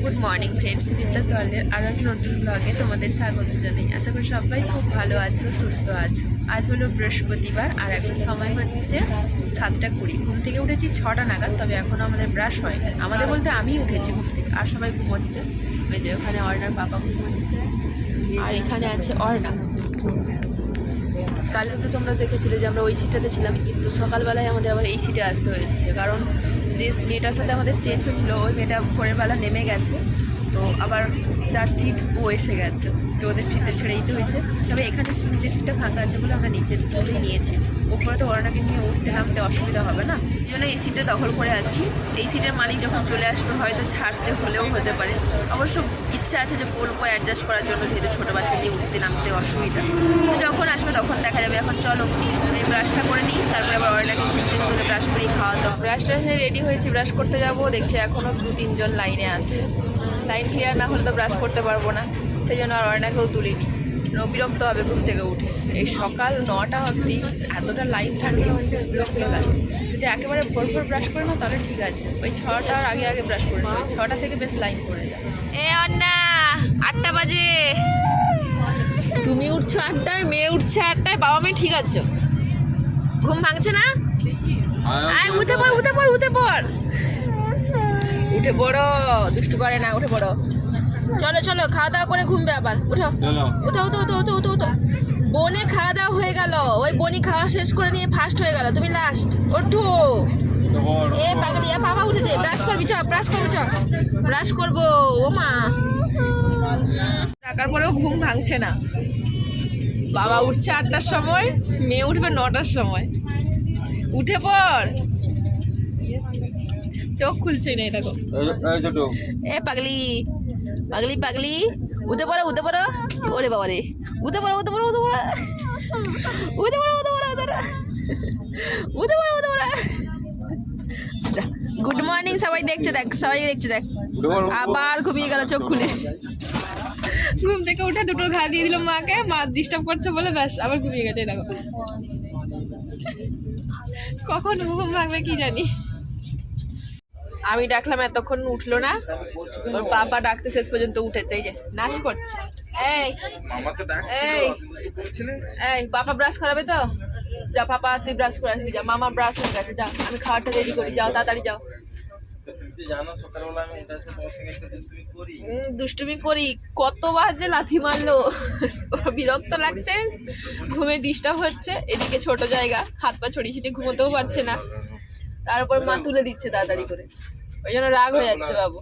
Good morning friends, Sudipta সোয়ালের আরও এক নতুন ব্লগে তোমাদের স্বাগত জানাই। আশা করি সবাই খুব ভালো আছো, সুস্থ আছো। আজ হলো বৃহস্পতিবার আর এখন সময় হচ্ছে 7:20। ঘুম থেকে উঠেছি 6টা নাগাদ, তবে এখনও আমাদের ব্রাশ হয়নি। আমাদের বলতে আমি উঠেছি ঘুম থেকে, আর সবাই ঘুমোচ্ছে। ওই যে ওখানে অর্ণার পাপা ঘুমোচ্ছে, আর এখানে আছে অর্ণা। কালকে তো তোমরা দেখেছিলে যে আমরা ওই সিটটাতে ছিলাম, কিন্তু সকালবেলায় আমাদের আবার এই সিটে আসতে হয়েছে, কারণ যে মেয়েটার সাথে আমাদের চেঞ্জ হয়েছিল ওই মেয়েটা ভোরের বেলা নেমে গেছে, তো আবার যার সিট ও এসে গেছে, তো ওদের সিটটা ছেড়ে দিতে হয়েছে। তবে এখানে নিচের সিটটা ফাঁকা আছে বলে আমরা নিচের তুলেই নিয়েছি। ওপরে তো ওরানাকে নিয়ে উঠতে নামতে অসুবিধা হবে না, এই জন্য এই সিটটা দখল করে আছি। এই সিটের মালিক যখন চলে আসবে হয়তো ছাড়তে হলেও হতে পারে। অবশ্য ইচ্ছা আছে যে বলবো অ্যাডজাস্ট করার জন্য, যেহেতু ছোটো বাচ্চা নিয়ে উঠতে নামতে অসুবিধা। তো যখন আসবে তখন দেখা যাবে। এখন চলো এই ব্রাশটা করে নিই, তারপরে আবার ওরানাকে ঘুম থেকে তুলে ব্রাশ করেই খাওয়া দাওয়া। ব্রাশটা রেডি হয়েছি, ব্রাশ করতে যাবো, দেখছি এখনও 2-3 জন লাইনে আছে। লাইন ক্লিয়ার না হলে তো ব্রাশ করতে পারবো না, সেই জন্য আর অর্ণাকেও তুলিনি। বিরক্ত হবে ঘুম থেকে উঠে। এই সকাল 9টা অবধি এতটা লাইন থাকলে বিরক্ত লাগে। যদি একেবারে ভোর ভোর ব্রাশ করে না তাহলে ঠিক আছে, ওই 6টার আগে আগে ব্রাশ করে নেবে। 6টা থেকে বেশ লাইন পড়ে যায়। এ অন্না 8টা বাজে, তুমি উঠছো 8টায়, মেয়ে উঠছে 8টায়, বাবা মেয়ে ঠিক আছে? ঘুম ভাঙছে না? আয় উঠে পড়, উঠে পড়, উঠে পড়, উঠে পড়ো, দুষ্টু করে না, উঠে পড়ো। চলো চলো, খাওয়া দাওয়া করে ঘুমবে আবার। উঠো উঠো উঠো উঠো উঠো উঠো উঠো। বোনে খাওয়া দাওয়া হয়ে গেল, ওই বোনই খাওয়া শেষ করে নিয়ে ফার্স্ট হয়ে গেল, তুমি লাস্ট। ওঠো এ পাগলি, বাবা উঠেছে, ব্রাশ করবি, চ ব্রাশ করবি, চ ব্রাশ করবো। ও মা, টাকার পরেও ঘুম ভাঙছে না। বাবা উঠছে 8টার সময়, মেয়ে উঠবে 9টার সময়। উঠে পড়, চোখ খুলছে না। দেখো এ পাগলি পাগলি পাগলি, উঠে পড়ো উঠে পড়ো। ওরে বাবা রে, উঠে পড়ো উঠে পড়ো উঠে পড়ো উঠে পড়ো উঠে পড়ো উঠে পড়ো উঠে পড়ো। গুড মর্নিং, সবাই দেখছে, দেখ সবাই দেখছে, দেখ। আবার ঘুমিয়ে গেল চোখ খুলে। ঘুম থেকে উঠে দুটো ঘা দিয়ে দিল মাকে, মা ডিস্টার্ব করছে বলে ব্যাস আবার ঘুমিয়ে গেছে। দেখো কখন ঘুম ভাঙবে কি জানি। আমি ডাকলাম এতক্ষণ উঠলো না, ওর বাবা ডাকতে শেষ পর্যন্ত উঠেছে। এই যে নাচ করছে। এই এই এই পাপা ব্রাশ করাবে তো? যা পাপা, তুই ব্রাশ করে আসবি, যা। মামা ব্রাশ হয়ে গেছে, যা আমি খাওয়াটা রেডি করি, যাও তাড়াতাড়ি যাও। দুষ্টুমি করি, কতবার যে লাথি মারলো। বিরক্ত লাগছে, ঘুমে ডিস্টার্ব হচ্ছে, এদিকে ছোট জায়গা, হাত পা ছড়িয়ে ছিটিয়ে ঘুমোতেও পারছে না, তার উপর মা তুলে দিচ্ছে তাড়াতাড়ি করে, ওই জন্য রাগ হয়ে যাচ্ছে বাবু।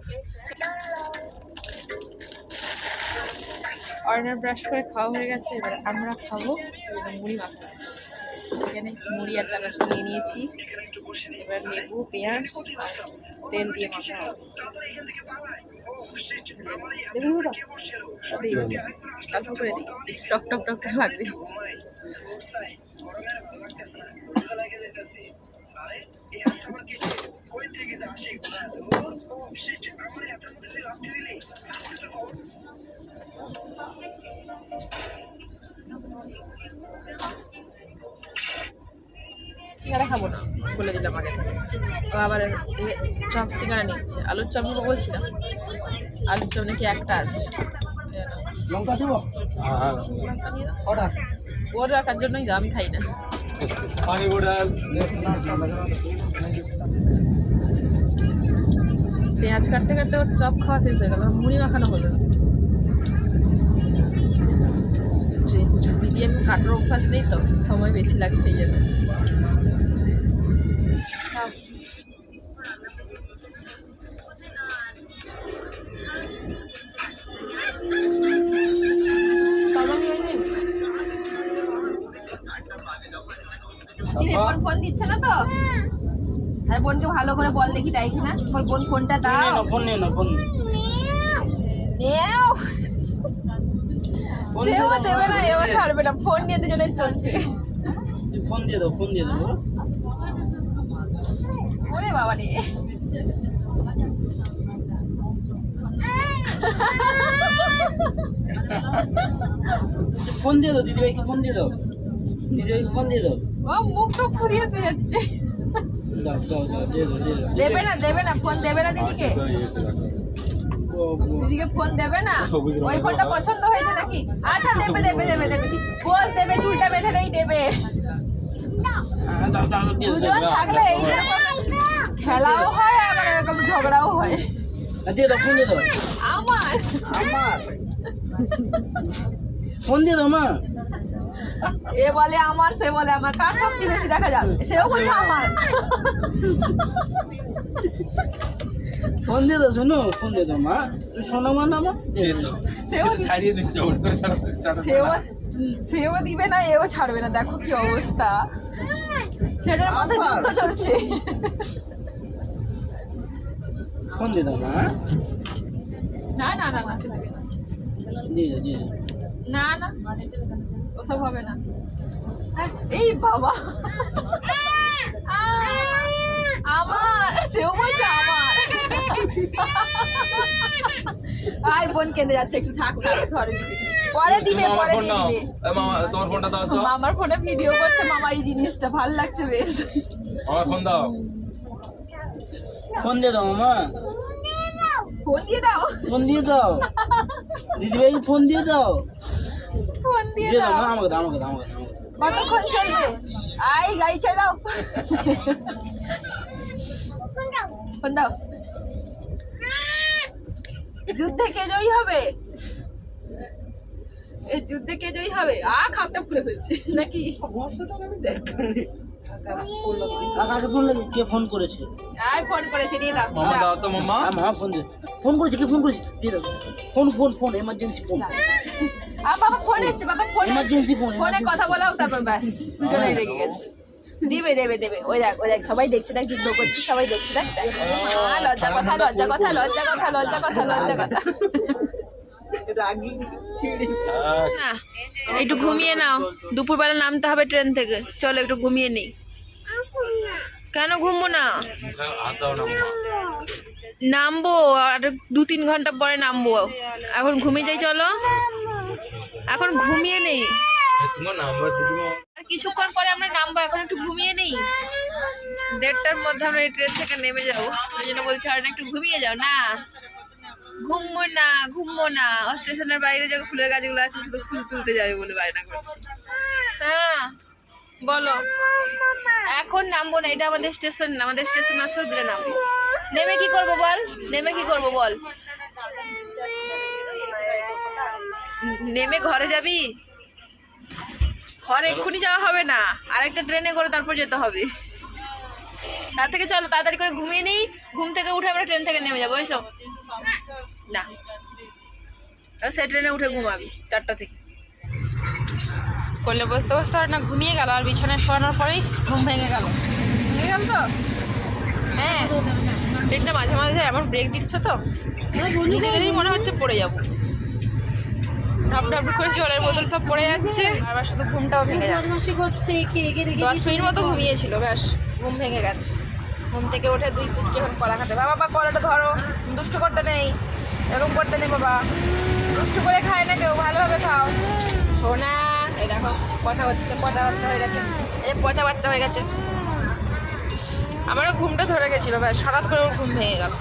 অর্ণার ব্রাশ করে খাওয়া হয়ে গেছে, এবার আমরা খাবো। মুড়ি মাখাচ্ছি, এখানে মুড়ি আর চানাচুর নিয়ে নিয়েছি। এবার লেবু পেঁয়াজ তেল দিয়ে মাখা হবে। অল্প করে দিই, টক টক টক টক লাগবে। সিঙ্গারা খাবো না বলে দিলাম আগে। ও আবার চপ সিঙ্গারা নিচ্ছে। আলুর চপ নেবো বলছিলাম, আলুর চপ নাকি একটা আছে। লঙ্কা দেব, ওর রাখার জন্যই তো, আমি খাই না। পেঁয়াজ কাটতে কাটতে ওর চপ খাওয়া শেষ হয়ে গেল, মুড়ি মাখানো হলো না। ঝুড়ি দিয়ে আমি কাটার অভ্যাস নেই তো, সময় বেশি লাগছে এই জন্য। ফোন দিচ্ছে না তো? আরে বোনকে ভালো করে বল দেখি, তাই কিনা। বোন ফোনটা দাও। ফোন নিয়ে না, ফোন নেও। সেও দেবে না, এও ছাড়বে না, ফোন নিয়ে দুজনে চলছে। ফোন দিয়ে দাও, ফোন দিয়ে দাও। ওরে বাবা রে, ফোন দিয়ে দাও দিদিভাইকে, ফোন দিয়ে দাও দিদিভাইকে, ফোন দিয়ে দাও। ও মুখ তো ফুরিয়ে যাচ্ছে। দাও দাও দাও, দিয়ে দাও দিয়ে দাও। দেবে না ফোন দেবে না দিদিকে। দিদিকে ফোন দেবে না? ওই ফোনটা পছন্দ হয়েছে নাকি? আচ্ছা দেবে দেবে দেবে দেবে, পোজ দেবে, চুলটা বেঁধে নেই দেবে। দুজন থাকলে এইরকম খেলাও হয় আবার এরকম ঝগড়াও হয়। দিয়ে দাও, ফোন দিয়ে দাও। আমার ফোন দিয়ে দাও মা। এ বলে আমার, সে বলে আমার, কার শক্তি বেশি দেখা যাবে? সেও বলছে আমার। ফোন দিয়ে দাও, শোনো, ফোন দিয়ে দাও মা। তুই শোনো মা না মা। সেও দিবে না, এও ছাড়বে না। দেখো কি অবস্থা, সেটার মধ্যে যুদ্ধ চলছে। ফোন দিয়ে দাও মা। না না না না, দিয়ে দাও, দিয়ে দাও। না না, ওসব হবে না। এই বাবা, আমার, সেও বলছে আমার। আই বোন কেঁদে যাচ্ছে, একটু থাক না, ঘরে দিবে, পরে দিবে, পরে দিবে। তোমার ফোনটা দাও তো। মামার ফোনে ভিডিও করছে মামা, এই জিনিসটা ভালো লাগছে বেশ। আমার ফোন দাও। ফোন দিয়ে দাও মা। ফোন দিয়ে দাও, ফোন দিয়ে দাও দিদিভাইকে, ফোন দিয়ে দাও। ফোন দিয়ে দিয়ে দাও দাও। মা, আমাকে দাও, আমাকে দাও, আমাকে দাও। কতক্ষণ চলবে? আই গাইছে দাও, ফোন দাও। যুদ্ধে কে জয়ী হবে? এই যুদ্ধে কে জয়ী হবে? খাপটা খুলে ফেলছে নাকি? কাকাকে ফোন লাগে, কে ফোন করেছে? আই ফোন করেছে, দিয়ে দাও। মামা দাও তো মামা। মা ফোন দিয়ে, ফোন করেছে, কে ফোন করেছে? দিয়ে দাও। Phone phone phone, emergency phone. বাবা ফোন এসছে, বাবা ফোন Emergency phone, ফোনে emergency কথা বলাও, তারপর ব্যাস দুজনেই রেগে গেছে। দিবে দেবে দেবে, ওই দেখ, ওই দেখ, সবাই দেখছে, দেখ যুদ্ধ করছে, সবাই দেখছে, দেখ। লজ্জা কথা, লজ্জা কথা, লজ্জা কথা, লজ্জা কথা, লজ্জা কথা। না, একটু ঘুমিয়ে নাও, দুপুরবেলা নামতে হবে ট্রেন থেকে। চলো একটু ঘুমিয়ে নিই। কেন ঘুমবো না? হাত দাও না মামা। নামবো আর 2-3 ঘন্টা পরে নামবো। এখন ঘুমিয়ে যাই, চলো এখন ঘুমিয়ে নেই। তোমার নাম্বার দিদি। আর কিছুক্ষণ পরে আমরা নামবো, এখন একটু ঘুমিয়ে নেই। 1:30টার মধ্যে আমরা এই ট্রেন থেকে নেমে যাবো। ওই জন্য বলছি আর একটু ঘুমিয়ে যাও। না ঘুমবো না, ঘুমবো না। স্টেশনের বাইরে যে ফুলের গাছগুলো আছে, শুধু ফুল তুলতে যাবে বলে বায়না করছে। হ্যাঁ বলো, এখন নামবো না, এটা আমাদের স্টেশন না। আমাদের স্টেশন আসলে দিলে নামবো। নেমে কি করবো বল, নেমে কি করবো বল? নেমে ঘরে যাবি? ঘরে এক্ষুনি যাওয়া হবে না, আরেকটা ট্রেনে করে তারপর যেতে হবে। তার থেকে চলো তাড়াতাড়ি করে ঘুমিয়ে নিই, ঘুম থেকে উঠে আমরা ট্রেন থেকে নেমে যাবো। এসব না, সে ট্রেনে উঠে ঘুমাবি 4টা থেকে। করলে বসতে বসতে আর না ঘুমিয়ে গেল, আর বিছানায় শোয়ানোর পরেই ঘুম ভেঙে গেল। ভেঙে গেল তো? হ্যাঁ, ট্রেনটা মাঝে মাঝে এমন ব্রেক দিচ্ছে তো, নিজেদেরই মনে হচ্ছে পড়ে যাবো। ঢাপ ঢাপ করে জলের বোতল সব পড়ে যাচ্ছে, আবার শুধু ঘুমটাও ভেঙে যাচ্ছে। 10 মিনিট মতো ঘুমিয়েছিল, ব্যাস ঘুম ভেঙে গেছে। ঘুম থেকে উঠে 2 ফুটকি এখন কলা খাচ্ছে। বাবা কলাটা ধরো, দুষ্ট করতে নেই, এরকম করতে নেই বাবা, দুষ্ট করে খায় না কেউ, ভালোভাবে খাও সোনা। এই দেখো পচা হচ্ছে, পচা বাচ্চা হয়ে গেছে, এই পচা বাচ্চা হয়ে গেছে। আমারও ঘুমটা ধরে গেছিলো, ব্যাস হঠাৎ করে ওর ঘুম ভেঙে গেল।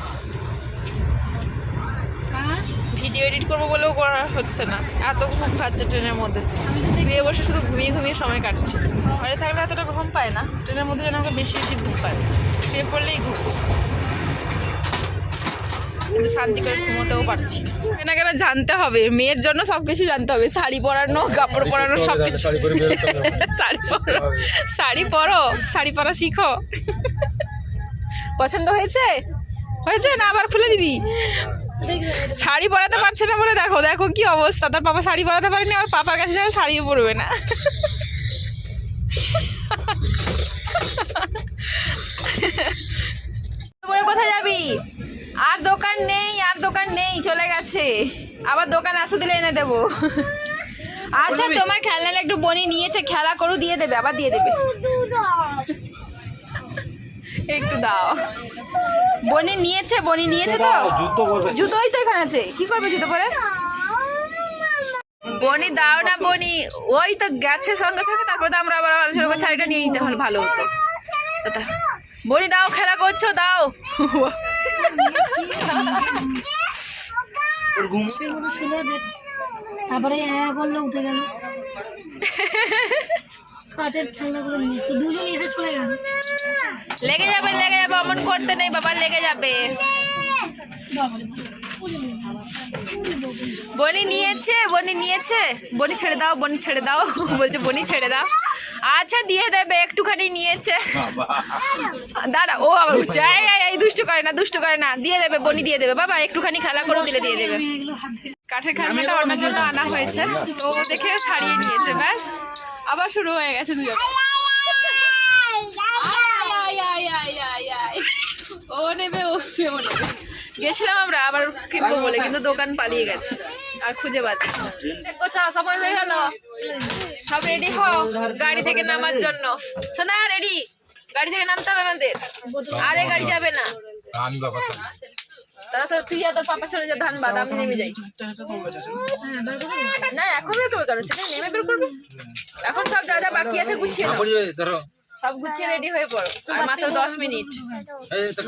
ভিডিও এডিট করবো বলেও করা হচ্ছে না, এত ঘুম পাচ্ছে ট্রেনের মধ্যে। শুয়ে বসে শুধু ঘুমিয়ে ঘুমিয়ে সময় কাটছে। ঘরে থাকলে এতটা ঘুম পায় না, ট্রেনের মধ্যে যেন আমাকে বেশি বেশি ঘুম পাচ্ছে। শুয়ে পড়লেই ঘুম, কিন্তু শান্তি করে ঘুমোতেও পারছি না। কেন জানতে হবে, মেয়ের জন্য সব কিছু জানতে হবে। শাড়ি পরানো, কাপড় পরানো, সব কিছু। শাড়ি পরো, শাড়ি পরো, শাড়ি পরা শিখো। পছন্দ হয়েছে? হয়েছে না আবার খুলে দিবি? শাড়ি পরাতে পারছে না বলে দেখো, দেখো কি অবস্থা। তার পাপা শাড়ি পরাতে পারেনি, আর পাপার কাছে যাবে শাড়িও পরবে না। কোথায় যাবি? আর দোকান নেই, আর দোকান নেই, চলে গেছে। আবার দোকান আসু দিলে এনে দেবো। আচ্ছা তোমার খেলনাটা একটু বনি নিয়েছে, খেলা করু, দিয়ে দেবে, আবার দিয়ে দেবে। একটু দাও। বনি নিয়েছে, বনি নিয়েছে তো। জুতোই তো এখানে আছে, কি করবে জুতো পরে? বনি দাও না বনি, ওই তো গেছে সঙ্গে সঙ্গে, তারপর তো আমরা আবার আলোচনা করে শাড়িটা নিয়ে নিতে হলে ভালো হতো। বনি দাও, খেলা করছো, দাও। ঘুম তারপরে করলো উঠে গেল কাঠের খেলনাগুলো নিয়েছে দুজন এসে চলে গেল লেগে যাবে অমন করতে নেই বাবা, লেগে যাবে। বনি নিয়েছে বনি ছেড়ে দাও বলছে বনি ছেড়ে দাও। আচ্ছা দিয়ে দেবে, একটুখানি নিয়েছে। দাঁড়া, ও আবার উঠছে, এই দুষ্টু করে না, দিয়ে দেবে, বনি দিয়ে দেবে বাবা, একটুখানি খেলা করে দিলে দিয়ে দেবে। কাঠের খেলনাটা ওনার জন্য আনা হয়েছে, তো ও দেখে ছাড়িয়ে নিয়েছে, ব্যাস আবার শুরু হয়ে গেছে দুজন। ও নেবে, গেছিলাম আমরা আবার কিনবো বলে, কিন্তু দোকান পালিয়ে গেছে আর খুঁজে পাচ্ছি না। কোথা সময় হয়ে গেল, সব রেডি হও গাড়ি থেকে নামার জন্য। শোনা রেডি, গাড়ি থেকে নামতে হবে আমাদের, আরে গাড়ি যাবে না। আমি বাবা তারা তো তুই আর তোর পাপা চলে যা ধানবাদ, আমি নেমে যাই। না এখন বের করবে কেন, সেখানে নেমে বের করবে। এখন সব যা যা বাকি আছে গুছিয়ে নাও, ধরো সব গুছিয়ে রেডি হয়ে পড়ো। আর মাত্র 10 মিনিট,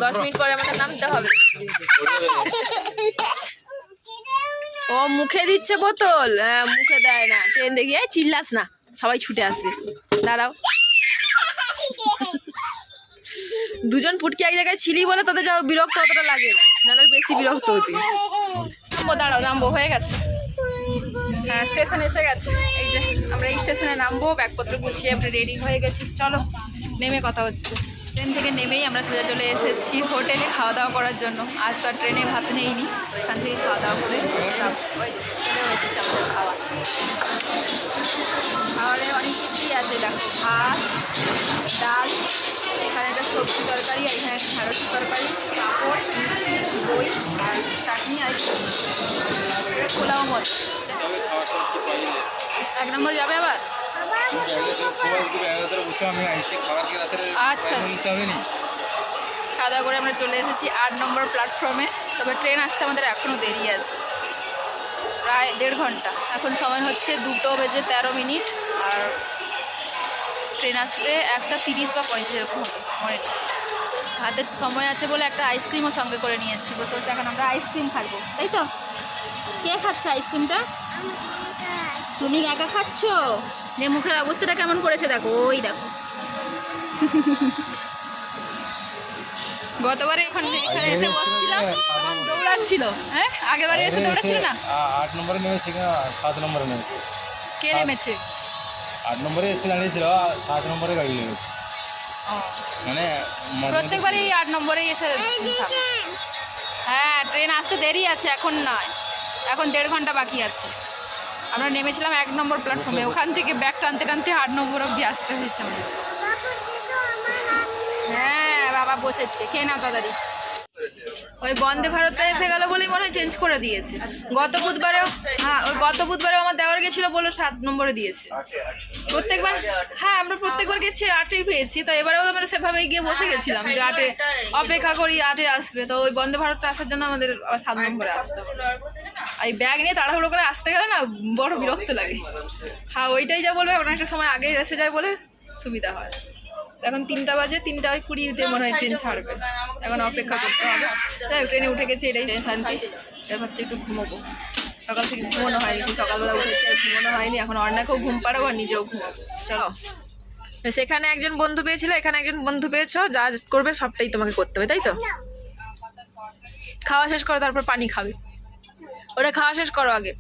10 মিনিট পরে আমাকে নামতে হবে। ও মুখে দিচ্ছে বোতল, হ্যাঁ মুখে দেয় না। ট্রেন দেখি চিল্লাস না, সবাই ছুটে আসবে। দাঁড়াও, দুজন পুটকি এক জায়গায় ছিলি বলে তোদের যাও বিরক্ত অতটা লাগে না, নাহলে বেশি বিরক্ত হতি। দাঁড়াও, নামবো, হয়ে গেছে। হ্যাঁ স্টেশন এসে গেছে, এই যে আমরা এই স্টেশনে নামবো, ব্যাগপত্র গুছিয়ে আমরা রেডি হয়ে গেছি। চলো নেমে কথা হচ্ছে। ট্রেন থেকে নেমেই আমরা সোজা চলে এসেছি হোটেলে খাওয়া দাওয়া করার জন্য। আজ তো আর ট্রেনে ভাত নেইনি, তো এখান থেকে খাওয়া দাওয়া করে চলেও এসেছি আমাদের খাওয়া। খাওয়ারে অনেক কিছুই আছে, দেখো ভাত, ডাল, এখানে একটা সবজি তরকারি, আর এখানে একটা ঢ্যাঁড়স তরকারি, পাঁপড়, দই আর চাটনি, আর পোলাও মত। 1 নম্বর যাবে আবার। আচ্ছা খাওয়া দাওয়া করে আমরা চলে এসেছি 8 নম্বর প্ল্যাটফর্মে। তবে ট্রেন আসতে আমাদের এখনও দেরি আছে, প্রায় 1.5 ঘন্টা। এখন সময় হচ্ছে 2:13, আর ট্রেন আসবে 1:30 বা 35 এরকম হবে, মনে নেই। হাতে সময় আছে বলে একটা আইসক্রিমও সঙ্গে করে নিয়ে এসেছি। বসে বসে এখন আমরা আইসক্রিম খাবো, তাই তো? কে খাচ্ছে আইসক্রিমটা? তুমি একা খাচ্ছ? যে মুখের অবস্থাটা কেমন করেছে দেখো, ওই দেখো। গতবারে এখানে এসে বসছিলাম, দৌড়াচ্ছিল। হ্যাঁ আগের বারে এসে দৌড়াচ্ছিল না। 8 নম্বরে নেমেছে কিনা 7 নম্বরে নেমেছে। কে নেমেছে? 8 নম্বরে এসে দাঁড়িয়েছিল, 7 নম্বরে গাড়ি লেগেছে। মানে প্রত্যেকবারই 8 নম্বরেই এসে থামে। হ্যাঁ ট্রেন আসতে দেরি আছে, এখন নয়, এখন 1.5 ঘন্টা বাকি আছে। আমরা নেমেছিলাম 1 নম্বর প্ল্যাটফর্মে, ওখান থেকে ব্যাগ টানতে টানতে 8 নম্বর অবধি আসতে হয়েছে আমাদের। হ্যাঁ বাবা বসেছে, খেয়ে নাও তাড়াতাড়ি। ওই বন্দে ভারতটা এসে গেল বলেই মনে হয় চেঞ্জ করে দিয়েছে। গত বুধবারেও, হ্যাঁ ওই গত বুধবারেও আমার দেওয়ার গেছিলো বলে 7 নম্বরে দিয়েছে। প্রত্যেকবার, হ্যাঁ আমরা প্রত্যেকবার গেছি 8-এই পেয়েছি, তো এবারেও আমরা সেভাবেই গিয়ে বসে গেছিলাম যে 8-এ অপেক্ষা করি, 8-এ আসবে। তো ওই বন্দে ভারতটা আসার জন্য আমাদের আবার 7 নম্বরে আসতে হবে। এই ব্যাগ নিয়ে তাড়াহুড়ো করে আসতে গেলে না বড় বিরক্ত লাগে। হ্যাঁ ওইটাই যা বলবে, অনেকটা সময় আগে এসে যায় বলে সুবিধা হয়। এখন 3টা বাজে, 3:20 মনে হয় ট্রেন ছাড়বে, এখন অপেক্ষা করতে হবে। তাই ট্রেনে উঠে গেছি, এটাই শান্তি। এবার হচ্ছে একটু ঘুমোবো, সকাল থেকে ঘুমোনো হয়নি, সকালবেলা উঠেছে ঘুমোনো হয়নি। এখন অন্যকেও ঘুম পাড়াবো আর নিজেও ঘুমাবো। চলো, সেখানে একজন বন্ধু পেয়েছিল, এখানে একজন বন্ধু পেয়েছো, যা করবে সবটাই তোমাকে করতে হবে, তাই তো? খাওয়া শেষ করো, তারপর পানি খাবে। ওটা খাওয়া শেষ করো আগে।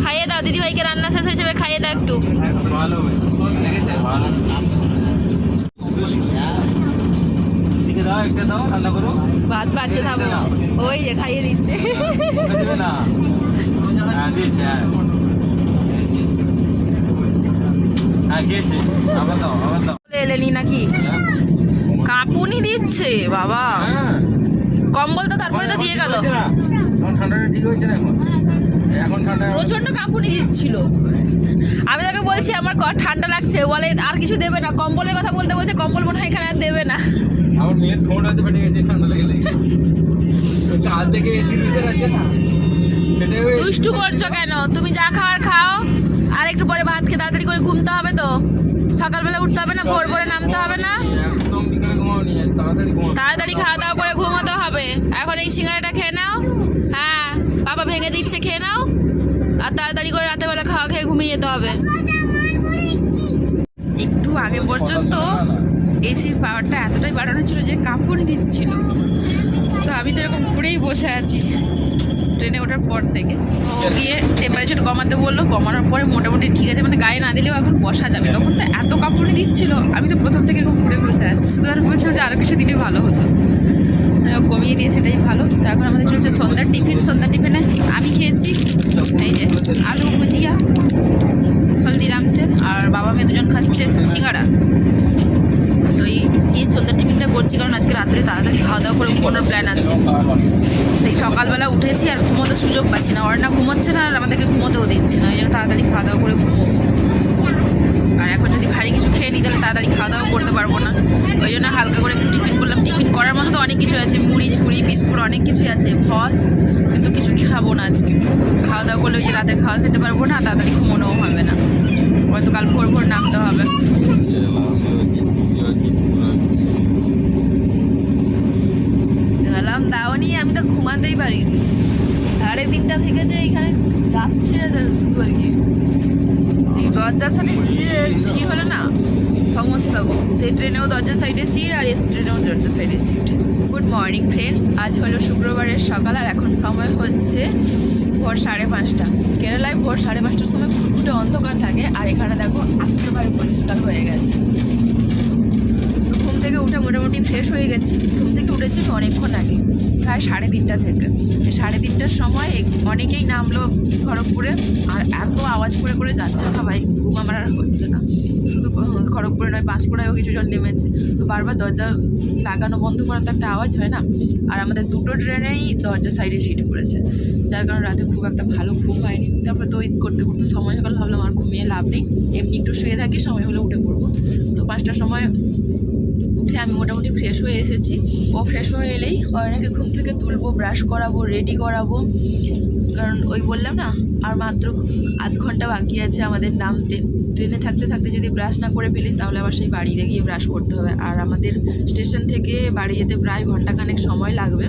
খাইয়ে দাও দিদিভাইকে, রান্না শেষ হয়েছে, খাইয়ে দাও একটু। ভাত বাচ্চা থামো, ওই যে খাইয়ে দিচ্ছে। এলেনি নাকি? কাঁপুনি দিচ্ছে বাবা, কম্বল তো তারপরে তো দিয়ে গেল। প্রচন্ড কাঁপুনি দিচ্ছিল। আমি তাকে বলছি আমার ঠান্ডা লাগছে, বলে আর কিছু দেবে না, কম্বলের কথা বলতে বলছে কম্বল মনে হয় এখানে আর দেবে না। আমার মেয়ের ফোন হয়তো ফেটে গেছে ঠান্ডা লেগে, কাল থেকে এসি দিতে রাখছে না। দুষ্টু করছো কেন? তুমি যা খাওয়ার খাও, সকালবেলা উঠতে হবে না, ভোর ভোরে নামতে হবে না, একদম বিকালে ঘুমাওনি, তাড়াতাড়ি ঘুমাও। তাড়াতাড়ি খাওয়া দাওয়া করে ঘুমাতে হবে। এখন এই সিঙ্গারাটা খেয়ে নাও, হ্যাঁ বাবা ভেঙে দিচ্ছে, খেয়ে নাও, আর তাড়াতাড়ি করে রাতের বেলা খাওয়া খেয়ে ঘুমিয়ে যেতে হবে। একটু আগে পর্যন্ত এসির পাওয়ারটা এতটাই বাড়ানো ছিল যে কাঁপুনি দিচ্ছিল, তো আমি তো এরকম ঘুরেই বসে আছি ট্রেনে ওঠার পর থেকে। ও গিয়ে টেম্পারেচার কমাতে বললো, কমানোর পরে মোটামুটি ঠিক আছে, মানে গায়ে না দিলেও এখন বসা যাবে। তখন তো এত কাঁপুনি দিচ্ছিল, আমি তো প্রথম থেকে এরকম ঘুরে বসে আছি, শুধু আর বলছিলাম যে আরও কিছু দিলে ভালো হতো। কমিয়ে দিয়েছে, এটাই ভালো। তো এখন আমাদের চলছে সন্ধ্যার টিফিন। সন্ধ্যার টিফিনে আমি খেয়েছি এই যে আলু ভুজিয়া হলদিরামসের, আর বাবা মেয়ে দুজন খাচ্ছে সিঙ্গারা। তো এই সন্ধ্যার টিফিনটা করছি কারণ আজকে রাত্রে তাড়াতাড়ি খাওয়া দাওয়া করে ঘুমানোর প্ল্যান আছে। সেই সকালবেলা উঠেছি আর ঘুমোতে সুযোগ পাচ্ছি না, ওর না ঘুমোচ্ছে না আর আমাদেরকে ঘুমোতেও দিচ্ছে না, ওই জন্য তাড়াতাড়ি খাওয়া দাওয়া করে ঘুমোবো। আর এখন যদি ভারী কিছু খেয়ে নিই তাহলে তাড়াতাড়ি খাওয়া দাওয়া করতে পারবো না, ওই জন্য হালকা করে একটু টিফিন করলাম। টিফিন করার মতো তো অনেক কিছু আছে, মুড়ি ঝুড়ি বিস্কুট অনেক কিছুই আছে, ফল, কিন্তু কিছু খাবো না আজকে। খাওয়া দাওয়া করলে ওই যে রাতের খাওয়া খেতে পারবো না, তাড়াতাড়ি ঘুমোনোও হবে না, হয়তো কাল ভোর ভোর নামতে হবে। অ্যালার্ম দাওনি, আমি তো ঘুমাতেই পারিনি। 3:30 থেকে যে এখানে যাচ্ছে শুধু আর কি এই দরজার সামনে সিট হলো না সমস্যা, সেই ট্রেনেও দরজার সাইডে সিট আর এই ট্রেনেও দরজার সাইডে সিট। গুড মর্নিং ফ্রেন্ডস, আজ হলো শুক্রবারের সকাল আর এখন সময় হচ্ছে ভোর 5:30। কেরালায় ভোর 5:30টার সময় ফুটফুটে অন্ধকার থাকে, আর এখানে দেখো একেবারে পরিষ্কার হয়ে গেছে। ঘুম থেকে উঠে মোটামুটি ফ্রেশ হয়ে গেছি। ঘুম থেকে উঠেছি অনেকক্ষণ আগে, প্রায় 3:30 থেকে। 3:30টার সময় অনেকেই নামলো খড়গপুরে, আর এত আওয়াজ করে করে যাচ্ছে সবাই, ঘুম আমার আর হচ্ছে না। শুধু খড়গপুরে নয়, পাঁশকুড়ায়ও কিছুজন নেমেছে, তো বারবার দরজা লাগানো বন্ধ করার তো একটা আওয়াজ হয় না। আর আমাদের দুটো ট্রেনেই দরজা সাইডে সিট পড়েছে, যার কারণে রাতে খুব একটা ভালো ঘুম হয়নি। তারপরে দই করতে করতে সময় হলো, ভাবলাম আর ঘুমিয়ে লাভ নেই, এমনি একটু শুয়ে থাকি, সময় হলে উঠে পড়বো। তো 5টার সময় উঠে আমি মোটামুটি ফ্রেশ হয়ে এসেছি। ও ফ্রেশ হয়ে এলেই অনেকে ঘুম থেকে তুলবো, ব্রাশ করাবো, রেডি করাবো, কারণ ওই বললাম না আর মাত্র আধ ঘন্টা বাকি আছে আমাদের নামতে। ট্রেনে থাকতে থাকতে যদি ব্রাশ না করে ফেলি তাহলে আবার সেই বাড়িতে গিয়ে ব্রাশ করতে হবে, আর আমাদের স্টেশন থেকে বাড়ি যেতে প্রায় ঘন্টাখানেক সময় লাগবে।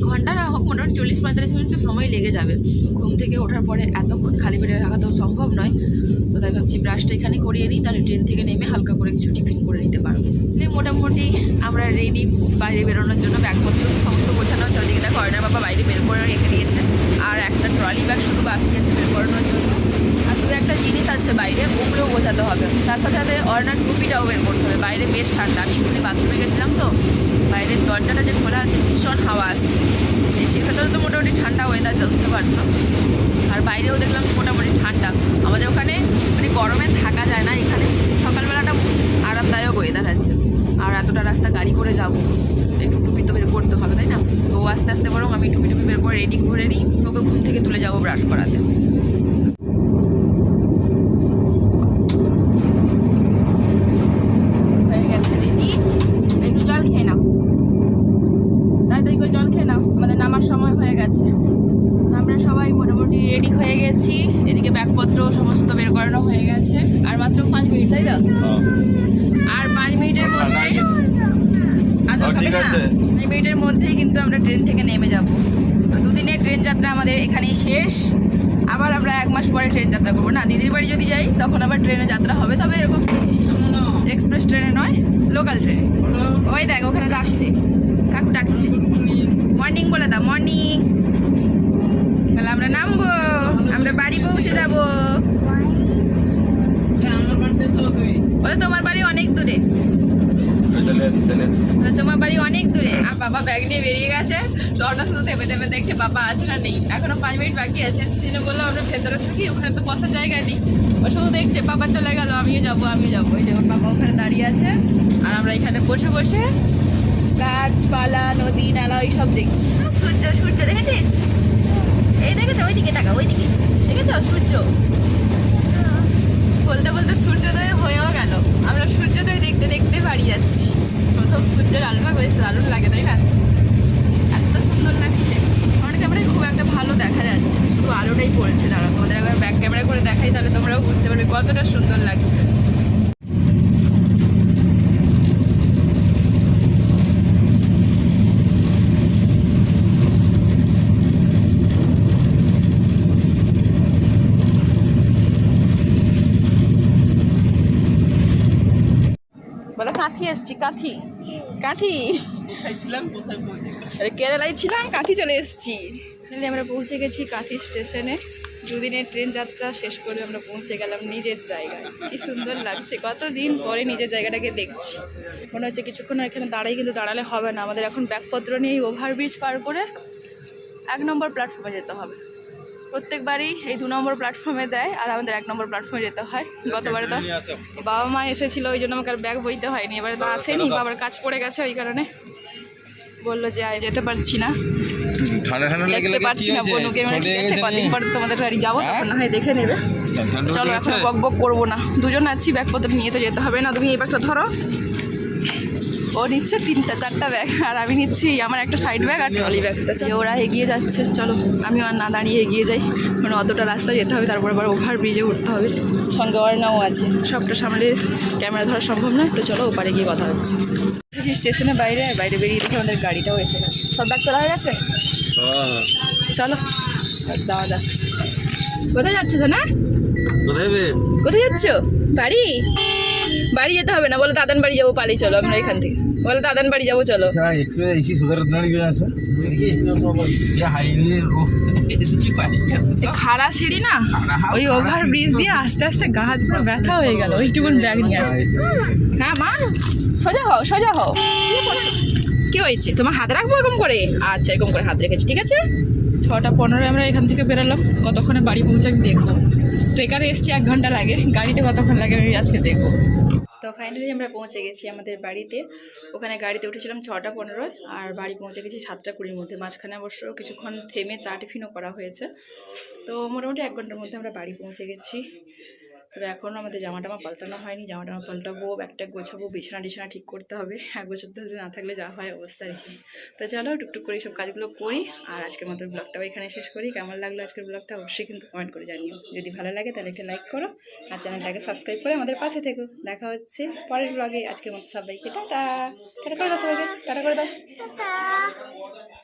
ঘন্টা না হোক, মোটামুটি 40-45 মিনিট তো সময় লেগে যাবে। ঘুম থেকে ওঠার পরে এতক্ষণ খালি পেটে রাখা তো সম্ভব নয়, তো তাই ভাবছি ব্রাশটা এখানে করিয়ে নিই, তাহলে ট্রেন থেকে নেমে হালকা করে কিছু টিফিন করে নিতে পারবো। মোটামুটি আমরা রেডি বাইরে বেরোনোর জন্য, ব্যাগপত্র সমস্ত গোছানো আছে। ওদিকে দেখো অর্ণার বাবা বাইরে বের করে রেখে দিয়েছে, আর একটা ট্রলি ব্যাগ শুধু বাকি আছে বের করানোর জন্য, আর দু একটা জিনিস আছে বাইরে, ওগুলোও গোছাতে হবে। তার সাথে সাথে অর্ণার টুপিটাও বের করতে হবে। বাইরে বেশ ঠান্ডা, আমি এখানে বাথরুমে গেছিলাম তো, বাইরের দরজাটা যে খোলা আছে ভীষণ হাওয়া আসছে। এসির ভেতরে তো মোটামুটি ঠান্ডা ওয়েদার, বুঝতে পারছো, আর বাইরেও দেখলাম মোটামুটি ঠান্ডা। আমাদের ওখানে মানে গরমে থাকা যায় না, এখানে সকালবেলাটা আরামদায়ক ওয়েদার আছে। আর এতটা রাস্তা গাড়ি করে যাবো, একটু টুপি তো বের করতে হবে, তাই না? তো আস্তে আস্তে বরং আমি টুপি বের করে রেডি করে নিই, ওকে ঘুম থেকে তুলে যাবো ব্রাশ করাতে। হয়ে গেছে রেডি, একটু জল খেয়ে নাও, তাড়াতাড়ি করে জল খেয়ে নাও, আমাদের নামার সময় হয়ে গেছে। আমরা সবাই মোটামুটি রেডি হয়ে গেছি, এদিকে ব্যাগপত্র সমস্ত বের করানো হয়ে গেছে। আর মাত্র 5 মিনিট, তাই তো? আর 5 মিনিটের মধ্যে 5 মিনিটের মধ্যেই কিন্তু আমরা ট্রেন থেকে নেমে যাব। তো 2 দিনের ট্রেন যাত্রা আমাদের এখানেই শেষ। আবার আমরা 1 মাস পরে ট্রেন যাত্রা করবো না, দিদির বাড়ি যদি যাই তখন আবার ট্রেনে যাত্রা হবে, তবে এরকম এক্সপ্রেস ট্রেনে নয়, লোকাল ট্রেনে। ওই দেখ ওখানে ডাকছে, কাকু ডাকছে, মর্নিং বলে দাও, মর্নিং। তাহলে আমরা নামবো, আমরা বাড়ি পৌঁছে যাবো। বলে তোমার বাড়ি অনেক দূরে, তোমার বাড়ি অনেক দূরে। আর বাবা ব্যাগ নিয়ে বেরিয়ে গেছে, ডরটা শুধু থেপে থেপে দেখছে বাবা আছে না নেই। এখনো 5 মিনিট বাকি আছে, তিনি বললাম আমরা ভেতরে থাকি, ওখানে তো বসার জায়গা নেই। ও শুধু দেখছে বাবা চলে গেল, আমিও যাবো আমিও যাবো। ওই যে ওর বাবা ওখানে দাঁড়িয়ে আছে, আর আমরা এখানে বসে বসে গাছপালা, নদী, নালা ওই সব দেখছি। সূর্য, সূর্য দেখেছিস? এই দেখেছো, ওইদিকে টাকা, ওইদিকে দেখেছো সূর্য? বলতে বলতে সূর্যোদয় হয়েও গেল, আমরা সূর্যোদয় দেখতে দেখতে বাড়ি যাচ্ছি। প্রথম সূর্যের আলোটা বেশ দারুণ লাগে, তাই না? এত সুন্দর লাগছে, অনেক ক্যামেরায় খুব একটা ভালো দেখা যাচ্ছে, শুধু আলোটাই পড়েছে। দাঁড়া তোমাদের একবার ব্যাক ক্যামেরা করে দেখাই, তাহলে তোমরাও বুঝতে পারবে কতটা সুন্দর লাগছে। এসেছি, কাঁথি কাঁথি। ছিলাম কোথায় পৌঁছে আরে কেরালায় ছিলাম, কাঁথি চলে এসেছি। আমরা পৌঁছে গেছি কাঁথি স্টেশনে। দুদিনের ট্রেন যাত্রা শেষ করে আমরা পৌঁছে গেলাম নিজের জায়গায়। কি সুন্দর লাগছে, কতদিন পরে নিজের জায়গাটাকে দেখছি। মনে হচ্ছে কিছুক্ষণ এখানে দাঁড়াই, কিন্তু দাঁড়ালে হবে না, আমাদের এখন ব্যাগপত্র নিয়ে এই ওভারব্রিজ পার করে 1 নম্বর প্ল্যাটফর্মে যেতে হবে। প্রত্যেকবারই এই 2 নম্বর প্ল্যাটফর্মে দেয়, আর আমাদের 1 নম্বর প্ল্যাটফর্মে যেতে হয়। গতবারে তো বাবা মা এসেছিলো, ওই জন্য আমাকে আর ব্যাগ বইতে হয়নি। এবারে তো আসেনি, বাবার কাজ পড়ে গেছে, ওই কারণে বললো যে যেতে পারছি না, দেখতে পারছি না বনুকে। মানে ঠিক আছে, কদিন পর তোমাদের বাড়ি যাবো, তখন না হয় দেখে নেবে। চলো এখন বক বক করবো না, দুজন আছি, ব্যাগপত্র নিয়ে তো যেতে হবে না। তুমি এই ব্যাগটা ধরো, ও নিচ্ছে 3-4টা ব্যাগ, আর আমি নিচ্ছি আমার একটা সাইড ব্যাগ আর ট্রলি ব্যাগটা। ওরা এগিয়ে যাচ্ছে, চলো আমিও আর না দাঁড়িয়ে এগিয়ে যাই, মানে অতটা রাস্তা যেতে হবে, তারপর আবার ওভার ব্রিজে উঠতে হবে। সঙ্গে অর্ণাও আছে, সবটা সামনে ক্যামেরা ধরা সম্ভব নয়, তো চলো ওপারে গিয়ে কথা হচ্ছে। স্টেশনের বাইরে, আর বাইরে বেরিয়ে দেখে আমাদের গাড়িটাও এসে গেছে। সব ব্যাগ তোলা হয়ে গেছে, চলো যাওয়া যাক। কোথায় যাচ্ছ না? কোথায় যাচ্ছ? বাড়ি? বাড়ি যেতে হবে না, বলো দাদান বাড়ি যাবো, পালিয়ে চলো আমরা এখান থেকে। বলো দাদান বাড়ি যাবো, চলো। খাড়া সিঁড়ি না, ওই ওভার ব্রিজ দিয়ে আস্তে আস্তে গা হাত পুরো ব্যথা হয়ে গেল, ওইটুকুন ব্যাগ নিয়ে আসতে। হ্যাঁ মা, সোজা হও সোজা হও। কি হয়েছে, তোমার হাত রাখবো এরকম করে? আচ্ছা এরকম করে হাত রেখেছি, ঠিক আছে। 6:15 আমরা এখান থেকে বেরোলাম, কতক্ষণে বাড়ি পৌঁছে দেখবো। ট্রেকারে এসছি 1 ঘন্টা লাগে, গাড়িতে কতক্ষণ লাগে আমি আজকে দেখবো। তো ফাইনালি আমরা পৌঁছে গেছি আমাদের বাড়িতে। ওখানে গাড়িতে উঠেছিলাম 6:15, আর বাড়ি পৌঁছে গেছি 7:20 মধ্যে। মাঝখানে অবশ্য কিছুক্ষণ থেমে চা টিফিনও করা হয়েছে। তো মোটামুটি 1 ঘন্টার মধ্যে আমরা বাড়ি পৌঁছে গেছি। তবে এখনও আমাদের জামাটামা পাল্টানো হয়নি, জামাটামা পাল্টাবো, ব্যাগটা গোছাবো, বিছানা ঠিক করতে হবে। গোছাতে না থাকলে যা হয় অবস্থা রেখে। তো চলো টুকটুক করে সব কাজগুলো করি, আর আজকের মতো ব্লগটাও এখানে শেষ করি। কেমন লাগলো আজকের ব্লগটা অবশ্যই কিন্তু কমেন্ট করে জানিও। যদি ভালো লাগে তাহলে একটা লাইক করো, আর চ্যানেলটাকে সাবস্ক্রাইব করে আমাদের পাশে থেকো। দেখা হচ্ছে পরের ব্লগে। আজকের মতো সবাইকে টাটা। টাটা করে দাও সবাইকে, টাটা করে দাও।